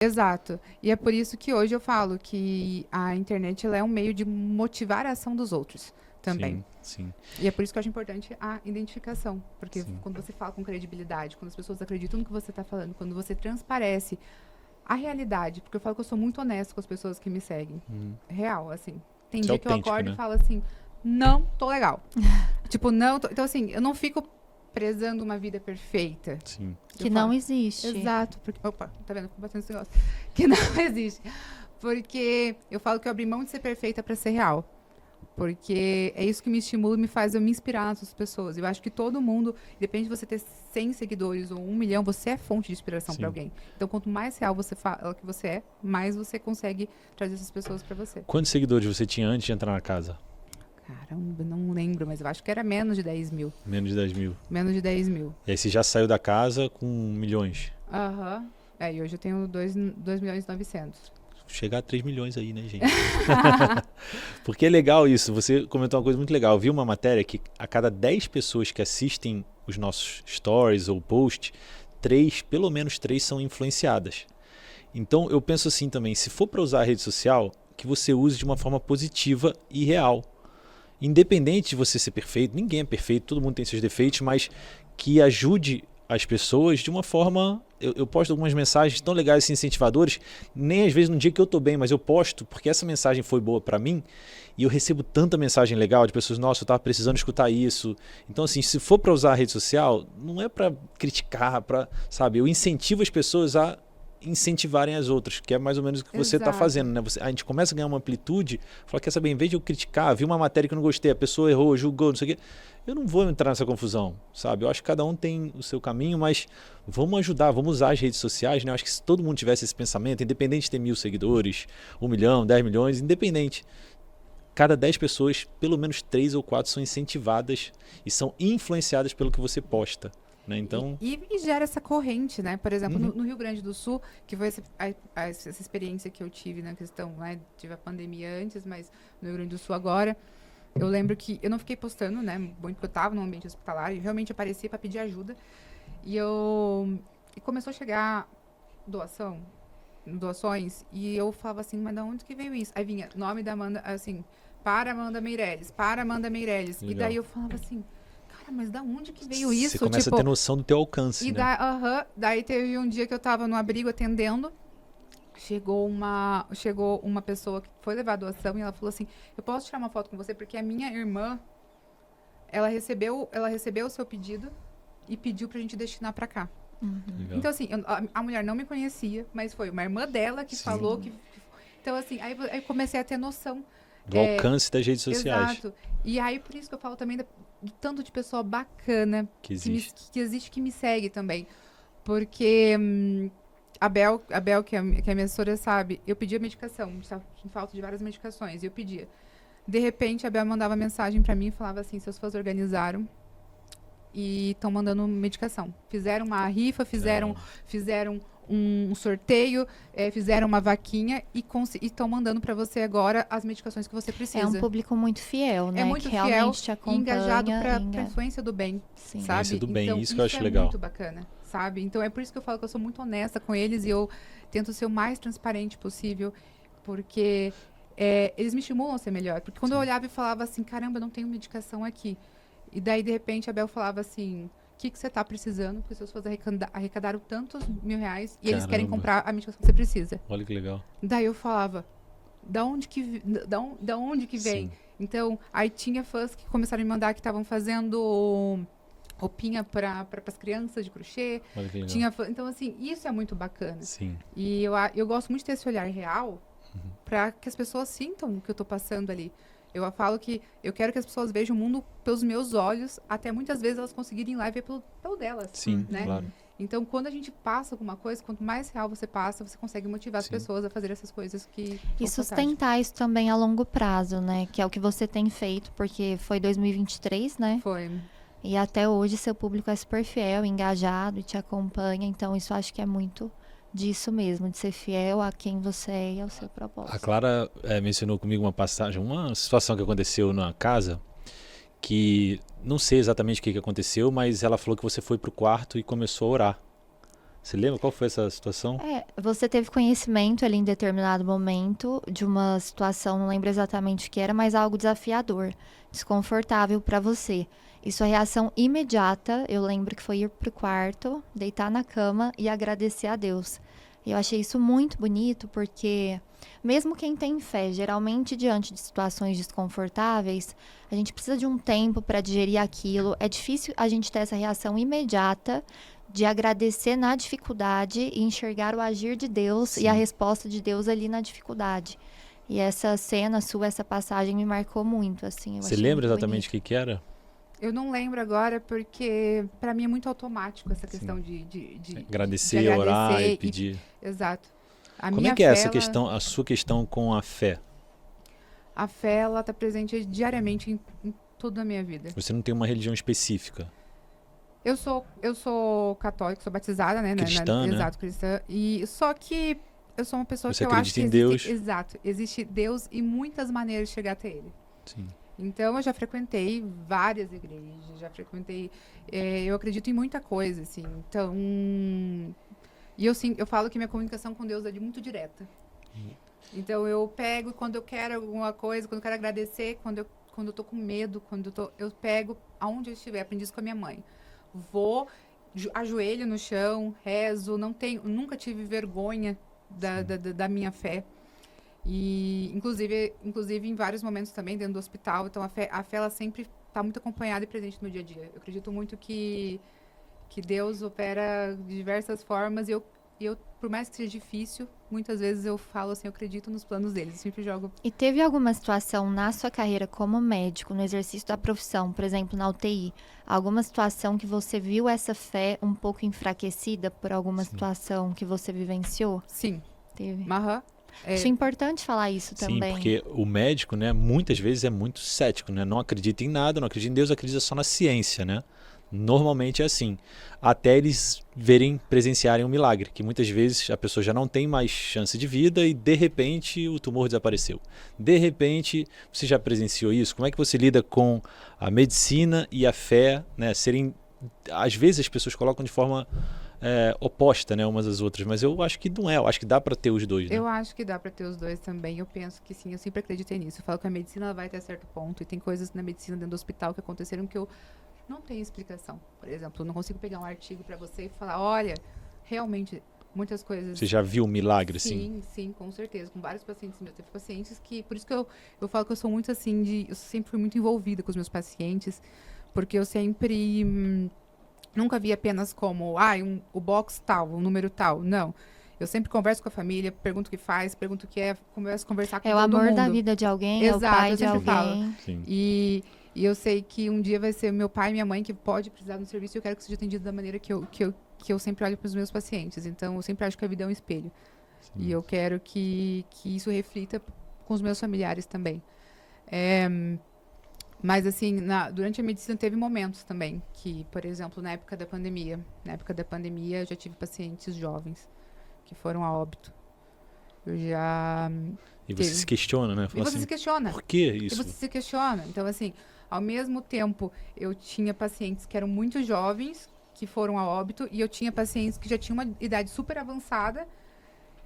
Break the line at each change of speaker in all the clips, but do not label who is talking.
Exato. E é por isso que hoje eu falo que a internet ela é um meio de motivar a ação dos outros também.
Sim, sim,
E é por isso que eu acho importante a identificação. Porque
sim.
quando você fala com credibilidade, quando as pessoas acreditam no que você está falando, quando você transparece a realidade, porque eu falo que eu sou muito honesto com as pessoas que me seguem.
Uhum.
Real, assim. Tem
Isso é
dia que eu
autêntico,
acordo e
né?
falo assim, não tô legal. Tipo, não tô... Então, assim, eu não fico prezando uma vida perfeita.
Sim.
Que
Eu
não
falo,
existe.
exato. Porque, opa, tá vendo? Fico batendo esse negócio. Que não existe. Porque eu falo que eu abri mão de ser perfeita pra ser real. Porque é isso que me estimula e me faz eu me inspirar nas outras pessoas. Eu acho que todo mundo, independente de você ter 100 seguidores ou 1 milhão, você é fonte de inspiração
Sim.
para alguém. Então, quanto mais real você fala que você é, mais você consegue trazer essas pessoas para você.
Quantos seguidores você tinha antes de entrar na casa?
Caramba, não lembro, mas eu acho que era menos de 10 mil.
Menos de 10 mil.
Menos de 10 mil.
E aí você já saiu da casa com milhões.
Aham. É, e hoje eu tenho 2 milhões e 900.
Chegar a 3 milhões aí, né, gente? Porque é legal isso. Você comentou uma coisa muito legal. Eu vi uma matéria que a cada 10 pessoas que assistem os nossos stories ou posts, pelo menos 3 são influenciadas. Então eu penso assim também, se for para usar a rede social, que você use de uma forma positiva e real. Independente de você ser perfeito, ninguém é perfeito, todo mundo tem seus defeitos, mas que ajude as pessoas de uma forma... Eu posto algumas mensagens tão legais e incentivadoras, nem às vezes no dia que eu tô bem, mas eu posto porque essa mensagem foi boa para mim e eu recebo tanta mensagem legal de pessoas, nossa, eu tava precisando escutar isso. Então assim, se for para usar a rede social, não é para criticar, sabe, eu incentivo as pessoas a incentivarem as outras, que é mais ou menos o que você está
Exato.
fazendo, né? A gente começa a ganhar uma amplitude, fala, quer saber, em vez de eu criticar, vi uma matéria que eu não gostei, a pessoa errou, julgou, não sei o quê, eu não vou entrar nessa confusão, sabe? Eu acho que cada um tem o seu caminho, mas vamos ajudar, vamos usar as redes sociais, né? Eu acho que se todo mundo tivesse esse pensamento, independente de ter 1.000 seguidores, 1 milhão, 10 milhões, independente, cada 10 pessoas, pelo menos 3 ou 4 são incentivadas e são influenciadas pelo que você posta. Né? Então,
E gera essa corrente, né? Por exemplo,
Uhum.
no Rio Grande do Sul, que foi essa experiência que eu tive na questão, né? Tive a pandemia antes, mas no Rio Grande do Sul agora, eu lembro que eu não fiquei postando, né? Muito porque eu estava no ambiente hospitalar e realmente aparecia para pedir ajuda. E começou a chegar doações, e eu falava assim, mas de onde que veio isso? Aí vinha nome da Amanda, assim, para Amanda Meirelles, para Amanda Meirelles. E
Legal.
daí eu falava assim, cara, mas da onde que veio isso?
Você começa
Tipo,
a ter noção do teu alcance,
e
né?
daí teve um dia que eu tava no abrigo atendendo, chegou uma pessoa que foi levar a doação e ela falou assim, eu posso tirar uma foto com você? Porque a minha irmã, ela recebeu o seu pedido e pediu pra gente destinar pra cá.
Legal.
Então, assim, a mulher não me conhecia, mas foi uma irmã dela que
Sim.
falou que... Então, assim, aí eu comecei a ter noção.
Do alcance das redes sociais.
Exato. E aí, por isso que eu falo também do tanto de pessoa bacana
Que existe.
que existe, que me segue também. Porque a Bel, que é a minha assessora, sabe, eu pedia medicação, estava com falta de várias medicações, e eu pedia. De repente, a Bel mandava mensagem pra mim e falava assim, seus fãs organizaram e estão mandando medicação. Fizeram uma rifa, fizeram um sorteio, fizeram uma vaquinha e estão mandando para você agora as medicações que você precisa.
É um público muito fiel, né?
É muito
que
fiel
realmente te
e
acompanha.
engajado para influência do bem,
Sim.
sabe?
Influência do bem,
então,
isso que eu acho
é
legal.
muito bacana, sabe? Então é por isso que eu falo que eu sou muito honesta com eles e eu tento ser o mais transparente possível, porque eles me estimulam a ser melhor. Porque quando eu olhava e falava assim, caramba, eu não tenho medicação aqui. E daí, de repente, a Bel falava assim, o que você tá precisando? Porque seus fãs arrecadaram tantos R$1.000 e eles querem comprar a medicação que você precisa.
Olha que legal.
Daí eu falava, da onde que vem?
Sim.
Então, aí tinha fãs que começaram a me mandar que estavam fazendo roupinha para as crianças de crochê.
Olha que legal.
Então, assim, isso é muito bacana.
Sim.
E eu gosto muito de ter esse olhar real para que as pessoas sintam o que eu tô passando ali. Eu falo que eu quero que as pessoas vejam o mundo pelos meus olhos, até muitas vezes elas conseguirem ir lá e ver pelo delas.
Sim,
né?
claro.
Então, quando a gente passa alguma coisa, quanto mais real você passa, você consegue motivar as pessoas a fazer essas coisas que...
E sustentar isso também a longo prazo, né? Que é o que você tem feito, porque foi 2023, né?
Foi.
E até hoje seu público é super fiel, engajado e te acompanha. Então, isso acho que é muito disso mesmo, de ser fiel a quem você é e ao seu propósito.
A Clara mencionou comigo uma passagem, uma situação que aconteceu na casa, que não sei exatamente o que aconteceu, mas ela falou que você foi pro quarto e começou a orar. Você lembra qual foi essa situação?
Você teve conhecimento ali em determinado momento de uma situação, não lembro exatamente o que era, mas algo desafiador, desconfortável para você. E sua reação imediata, eu lembro que foi ir pro quarto, deitar na cama e agradecer a Deus. Eu achei isso muito bonito porque, mesmo quem tem fé, geralmente diante de situações desconfortáveis, a gente precisa de um tempo para digerir aquilo. É difícil a gente ter essa reação imediata de agradecer na dificuldade e enxergar o agir de Deus e a resposta de Deus ali na dificuldade. E essa cena sua, essa passagem me marcou muito, assim.
Você lembra exatamente o que era?
Eu não lembro agora porque para mim é muito automático essa questão de
agradecer,
de
orar e pedir.
Exato.
Como é que é essa questão, a sua questão com a fé?
A fé, ela está presente diariamente em toda a minha vida.
Você não tem uma religião específica?
Eu sou católica, sou batizada, né?
Cristã, né?
Exato, cristã. E só que eu sou uma pessoa
Você
que eu acho que
acredita em Deus?
Exato. Existe Deus e muitas maneiras de chegar até Ele.
Sim.
Então, eu já frequentei várias igrejas, eu acredito em muita coisa, assim. Então, e eu falo que minha comunicação com Deus é muito direta. Então, eu pego quando eu quero alguma coisa, quando eu quero agradecer, quando eu tô com medo, eu pego aonde eu estiver. Aprendi isso com a minha mãe. Vou, ajoelho no chão, rezo, nunca tive vergonha da minha fé. E, inclusive em vários momentos também dentro do hospital. Então, a fé ela sempre está muito acompanhada e presente no dia a dia. Eu acredito muito que Deus opera de diversas formas e eu, por mais que seja difícil, muitas vezes eu falo assim, eu acredito nos planos deles. Eu sempre jogo.
E teve alguma situação na sua carreira como médico, no exercício da profissão, por exemplo, na UTI, alguma situação que você viu essa fé um pouco enfraquecida por alguma situação que você vivenciou?
Sim.
Teve.
Aham.
Acho importante falar isso também.
Sim, porque o médico, né, muitas vezes é muito cético, né? Não acredita em nada, não acredita em Deus, acredita só na ciência, né? Normalmente é assim. Até eles presenciarem um milagre, que muitas vezes a pessoa já não tem mais chance de vida e de repente o tumor desapareceu. De repente, você já presenciou isso? Como é que você lida com a medicina e a fé, né? Às vezes as pessoas colocam de forma oposta, né, umas às outras, mas eu acho que não é, eu acho que dá para ter os dois, né?
Eu acho que dá para ter os dois também, eu penso que sim, eu sempre acreditei nisso. Eu falo que a medicina vai até certo ponto e tem coisas na medicina dentro do hospital que aconteceram que eu não tenho explicação. Por exemplo, eu não consigo pegar um artigo para você e falar, olha, realmente, muitas coisas...
Você já viu um milagre, assim?
Sim, com certeza, com vários pacientes meus. Teve pacientes que, por isso que eu falo que eu sou muito assim, eu sempre fui muito envolvida com os meus pacientes, porque eu sempre... Nunca vi apenas como, o box tal, o número tal. Não. Eu sempre converso com a família, pergunto o que faz, pergunto o que começo a conversar com todo mundo.
É o amor da vida de alguém,
exato,
é o pai de alguém.
Sim.
E eu sei que um dia vai ser meu pai e minha mãe que pode precisar do serviço e eu quero que seja atendido da maneira que eu sempre olho para os meus pacientes. Então, eu sempre acho que a vida é um espelho. Sim. E eu quero que isso reflita com os meus familiares também. Mas, assim, durante a medicina teve momentos também que, por exemplo, na época da pandemia, eu já tive pacientes jovens que foram a óbito.
E você se questiona, né?
Fala se questiona.
Por que isso?
E você se questiona. Então, assim, ao mesmo tempo, eu tinha pacientes que eram muito jovens, que foram a óbito, e eu tinha pacientes que já tinham uma idade super avançada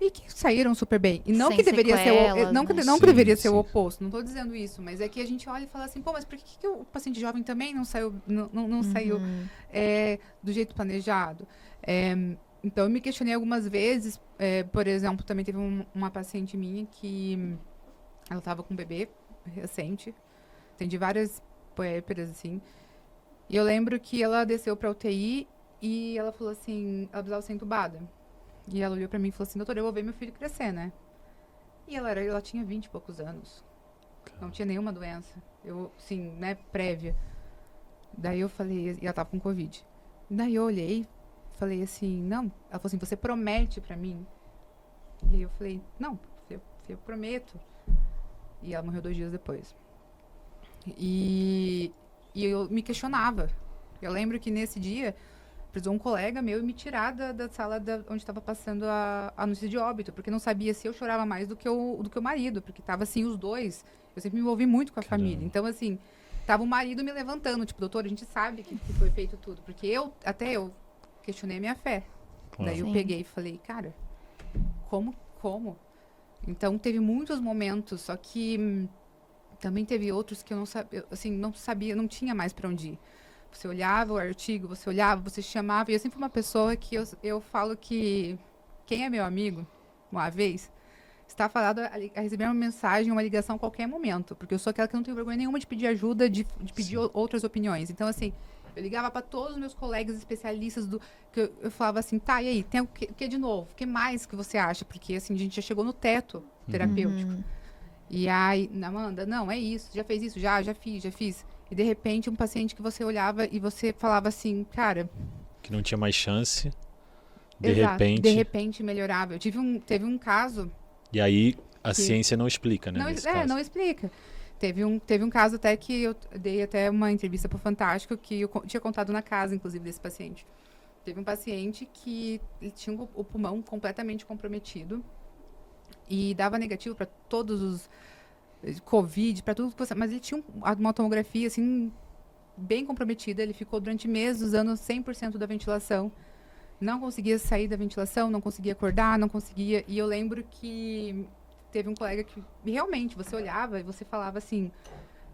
e que saíram super bem. E não
sem
que deveria
sequelas,
ser não que deveria ser o oposto, não estou dizendo isso, mas é que a gente olha e fala assim, pô, mas por que o paciente jovem também não saiu, saiu do jeito planejado? Então, eu me questionei algumas vezes, por exemplo, também teve uma paciente minha que ela estava com um bebê recente, atendi várias puérperas, assim, e eu lembro que ela desceu para UTI e ela falou assim, ela precisava ser entubada. E ela olhou pra mim e falou assim, doutora, eu vou ver meu filho crescer, né? E ela tinha 20 e poucos anos. Não tinha nenhuma doença. Prévia. Daí eu falei, e ela tava com Covid. Daí eu olhei, falei assim, não. Ela falou assim, você promete pra mim? E aí eu falei, não, eu prometo. E ela morreu 2 dias depois. E eu me questionava. Eu lembro que nesse dia... precisou um colega meu me tirar da sala onde estava passando a notícia de óbito, porque não sabia se eu chorava mais do que o marido, porque estava assim os dois. Eu sempre me envolvi muito com a família. Então, assim, tava o marido me levantando, tipo, doutor, a gente sabe que foi feito tudo, porque eu questionei a minha fé.
Claro.
Daí eu
Sim.
peguei e falei, cara, como? Então teve muitos momentos, só que também teve outros que eu não sabia, assim, não sabia, não tinha mais para onde ir. Você olhava o artigo, você olhava, você chamava, e eu sempre fui uma pessoa que eu falo que quem é meu amigo, uma vez, está falado a receber uma mensagem, uma ligação a qualquer momento, porque eu sou aquela que não tenho vergonha nenhuma de pedir ajuda, de pedir
Sim.
outras opiniões. Então, assim, eu ligava para todos os meus colegas especialistas que eu falava assim, tá, e aí, tem o que de novo? O que mais que você acha? Porque, assim, a gente já chegou no teto terapêutico.
Uhum.
E aí, Amanda, não, é isso, já fez isso, já fiz. E de repente, um paciente que você olhava e você falava assim, cara,
Que não tinha mais chance. De
exato,
repente.
de repente melhorava. Teve um caso
E aí a
que
ciência não explica, né?
não,
Nesse caso.
não explica. Teve um caso até que eu dei até uma entrevista pro Fantástico que eu tinha contado na casa, inclusive, desse paciente. Teve um paciente que ele tinha o pulmão completamente comprometido e dava negativo para todos os Covid, para tudo, mas ele tinha uma tomografia assim bem comprometida. Ele ficou durante meses usando 100% da ventilação. Não conseguia sair da ventilação, não conseguia acordar, não conseguia. E eu lembro que teve um colega que realmente você olhava e você falava assim.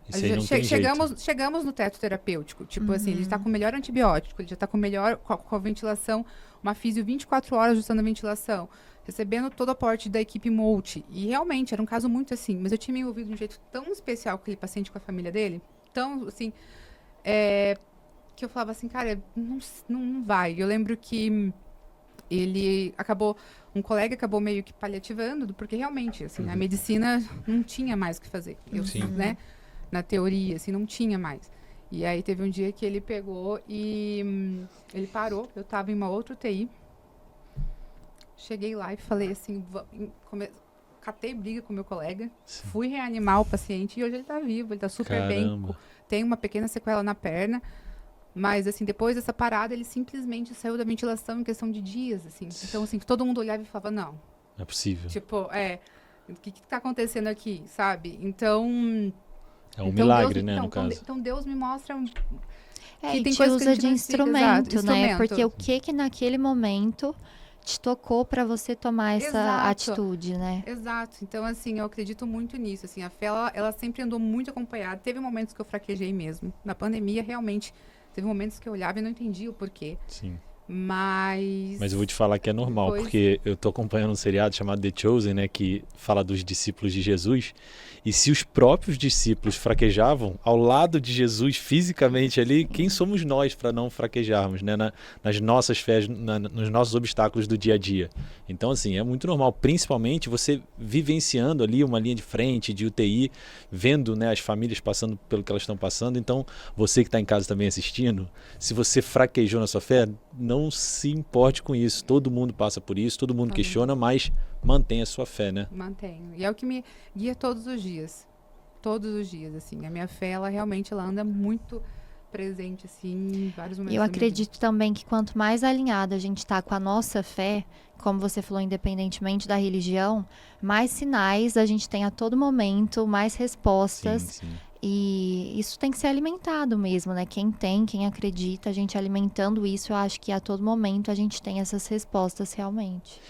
Isso aí não tem jeito.
Chegamos no teto terapêutico. Tipo assim, ele está com o melhor antibiótico, ele já está com com a ventilação, uma físio 24 horas ajustando a ventilação, recebendo todo o aporte da equipe multi. E realmente era um caso muito assim. Mas eu tinha me envolvido de um jeito tão especial com aquele paciente, com a família dele, tão assim. Que eu falava assim, cara, não vai. Eu lembro que um colega acabou meio que paliativando, porque realmente, assim, a medicina não tinha mais o que fazer.
Sim.
Né, na teoria, assim, não tinha mais. E aí teve um dia que ele pegou e ele parou, eu tava em uma outra UTI. Cheguei lá e falei assim, catei briga com meu colega,
Sim.
fui reanimar o paciente e hoje ele tá vivo, ele tá super bem,
Caramba.
tem uma pequena sequela na perna. Mas, assim, depois dessa parada, ele simplesmente saiu da ventilação em questão de dias, assim. Então, assim, todo mundo olhava e falava, não.
Não é possível.
Tipo, o que tá acontecendo aqui, sabe? Então...
É um milagre,
Deus,
né, no caso.
Então, Deus me mostra
É,
que
e
tem
te
coisas que a
usa
gente
de
não explica.
instrumento,
Exato,
né?
instrumento.
Porque o que naquele momento te tocou pra você tomar essa
Exato.
atitude, né?
Exato. Então, assim, eu acredito muito nisso. Assim, a fé, ela sempre andou muito acompanhada. Teve momentos que eu fraquejei mesmo. Na pandemia, realmente... Teve momentos que eu olhava e não entendia o porquê.
Sim.
Mas
eu vou te falar que é normal,
depois...
porque eu tô acompanhando um seriado chamado The Chosen, né, que fala dos discípulos de Jesus, e se os próprios discípulos fraquejavam ao lado de Jesus fisicamente ali, quem somos nós para não fraquejarmos, né, nas nossas fés, nos nossos obstáculos do dia a dia? Então, assim, é muito normal, principalmente você vivenciando ali uma linha de frente, de UTI, vendo, né, as famílias passando pelo que elas estão passando. Então, você que está em casa também assistindo, se você fraquejou na sua fé, não se importe com isso. Todo mundo passa por isso, todo mundo questiona, mas mantenha a sua fé, né?
Mantenho. E é o que me guia todos os dias. Todos os dias, assim. A minha fé, ela realmente anda muito presente, assim, em vários momentos.
Eu acredito também que quanto mais alinhado a gente tá com a nossa fé, como você falou, independentemente da religião, mais sinais a gente tem a todo momento, mais respostas.
Sim.
E isso tem que ser alimentado mesmo, né? Quem acredita, a gente alimentando isso, eu acho que a todo momento a gente tem essas respostas realmente.